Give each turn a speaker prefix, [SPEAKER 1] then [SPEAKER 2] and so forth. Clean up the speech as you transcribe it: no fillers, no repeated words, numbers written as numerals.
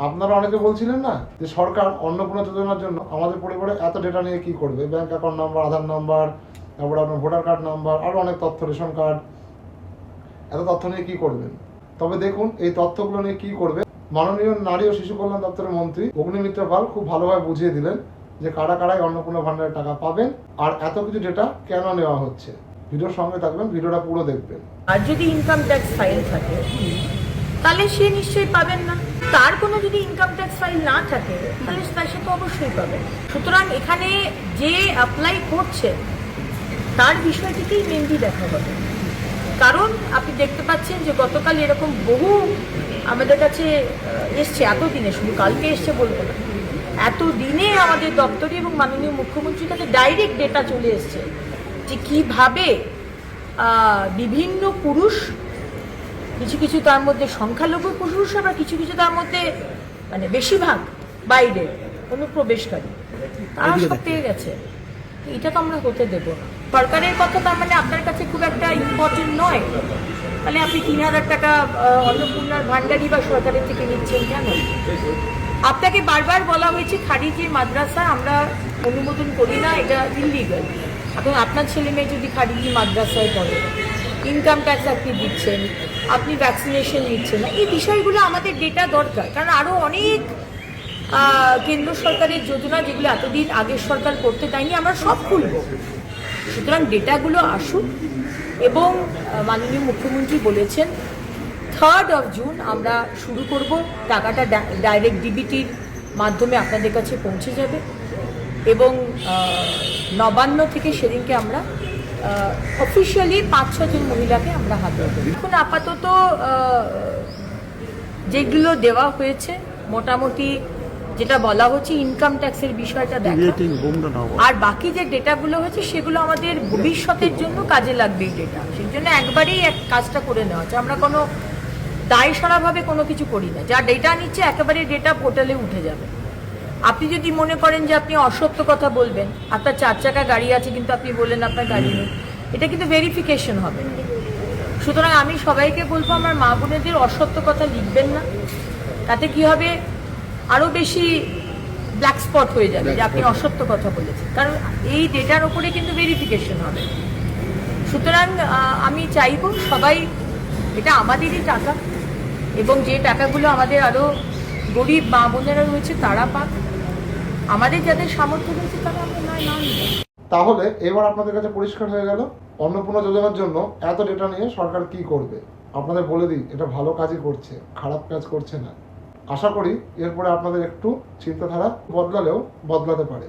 [SPEAKER 1] আপনারা অনেকে বলছিলেন না যে সরকার অন্নপূর্ণা যোজনার জন্য আমাদের পরিবারে এত ডেটা নিয়ে কি করবে, ব্যাংক অ্যাকাউন্ট নাম্বার, আধার নাম্বার, তারপরে আপনার ভোটার কার্ড নাম্বার, আরও অনেক তথ্য, রেশন কার্ড, এত তথ্য নিয়ে কি করবেন। তবে দেখুন এই তথ্যগুলো নিয়ে কি করবে মাননীয় নারী ও শিশু কল্যাণ দপ্তরের মন্ত্রী অগ্নিমিত্র পাল খুব ভালোভাবে বুঝিয়ে দিলেন যে কারা কারাই অন্নপূর্ণা ভান্ডারের টাকা পাবেন আর এত কিছু ডেটা কেন নেওয়া হচ্ছে। ভিডিওর সঙ্গে থাকবেন, ভিডিওটা পুরো দেখবেন।
[SPEAKER 2] আর যদি ইনকাম ট্যাক্স ফাইল থাকে তাহলে সে নিশ্চয়ই পাবেন না। তার কোনো যদি ইনকাম ট্যাক্স ফাইল না থাকে তাহলে সে তো অবশ্যই পাবেন। সুতরাং এখানে যে অ্যাপ্লাই করছে তার বিষয়টিকেই মেনলি দেখা হবে। কারণ আপনি দেখতে পাচ্ছেন যে গতকাল এরকম বহু আমাদের কাছে এসছে, এতদিনে, শুধু কালকে এসছে বলবো না, এতদিনে আমাদের দপ্তরে এবং মাননীয় মুখ্যমন্ত্রীর কাছে ডাইরেক্ট ডেটা চলে এসছে যে কীভাবে বিভিন্ন পুরুষ, কিছু কিছু তার মধ্যে সংখ্যালঘু পুরুষ, আবার কিছু কিছু তার মধ্যে মানে বেশিরভাগ বাইরে অনুপ্রবেশকারী, তারা সব পেয়ে গেছে। এটা তো আমরা হতে দেব না। সরকারের কথা তার মানে আপনার কাছে খুব একটা ইম্পর্টেন্ট নয়, তাহলে আপনি ৩,০০০ টাকা অন্নপূর্ণার ভান্ডারি বা সরকারের থেকে নিচ্ছেন কেন? আপনাকে বারবার বলা হয়েছে খারিজি মাদ্রাসা আমরা অনুমোদন করি না, এটা ইলিগাল। এখন আপনার ছেলে মেয়ে যদি খারিজি মাদ্রাসায় পড়ে, ইনকাম ট্যাক্স আপনি দিচ্ছেন, আপনি ভ্যাকসিনেশন নিচ্ছেন না, এই বিষয়গুলো আমাদের ডেটা দরকার। কারণ আরও অনেক কেন্দ্র সরকারের যোজনা যেগুলো এতদিন আগের সরকার করতে দেয়নি, আমরা সব খুলব। সুতরাং ডেটাগুলো আসুক এবং মাননীয় মুখ্যমন্ত্রী বলেছেন 3 জুন আমরা শুরু করব, টাকাটা ডাইরেক্ট ডিবিটির মাধ্যমে আপনাদের কাছে পৌঁছে যাবে এবং নবান্ন থেকে সেদিনকে আমরা অফিসিয়ালি 5-6 জন মহিলাকে আমরা হাতে দেব। এখন আপাতত যেগুলো দেওয়া হয়েছে মোটামুটি যেটা বলা হচ্ছে ইনকাম ট্যাক্সের বিষয়টা দেখা, আর বাকি যে ডেটাগুলো হয়েছে সেগুলো আমাদের ভবিষ্যতের জন্য কাজে লাগবে। এই ডেটা সেই জন্য একবারেই কাজটা করে নেওয়া হচ্ছে। আমরা কোনো দায়সারাভাবে কোনো কিছু করি না। যা ডেটা নিচ্ছে একেবারে ডেটা পোর্টালে উঠে যাবে। আপনি যদি মনে করেন যে আপনি অসত্য কথা বলবেন, আপনার 4 চাকা গাড়ি আছে কিন্তু আপনি বললেন আপনার গাড়ি নেই, এটা কিন্তু ভেরিফিকেশন হবে। সুতরাং আমি সবাইকে বলবো আমার মা বোনেদের অসত্য কথা লিখবেন না। তাতে কি হবে, আরও বেশি ব্ল্যাক স্পট হয়ে যাবে যে আপনি অসত্য কথা বলেছেন, কারণ এই ডেটার ওপরে কিন্তু ভেরিফিকেশন হবে। সুতরাং আমি চাইব সবাই, এটা আমাদেরই টাকা এবং যে টাকাগুলো আমাদের আরও গরিব মা বোনেরা রয়েছে তারা পাক, আমাদের যাদের সামর্থ্য রয়েছে তারা আমরা না নিব।
[SPEAKER 1] তাহলে এবার আপনাদের কাছে পরিষ্কার হয়ে গেল অন্নপূর্ণা যোজনার জন্য এত ডেটা নিয়ে সরকার কি করবে। আপনাদের বলে দিই, এটা ভালো কাজই করছে, খারাপ কাজ করছে না। আশা করি এরপরে আপনাদের একটু চিন্তাধারা বদলালেও বদলাতে পারে।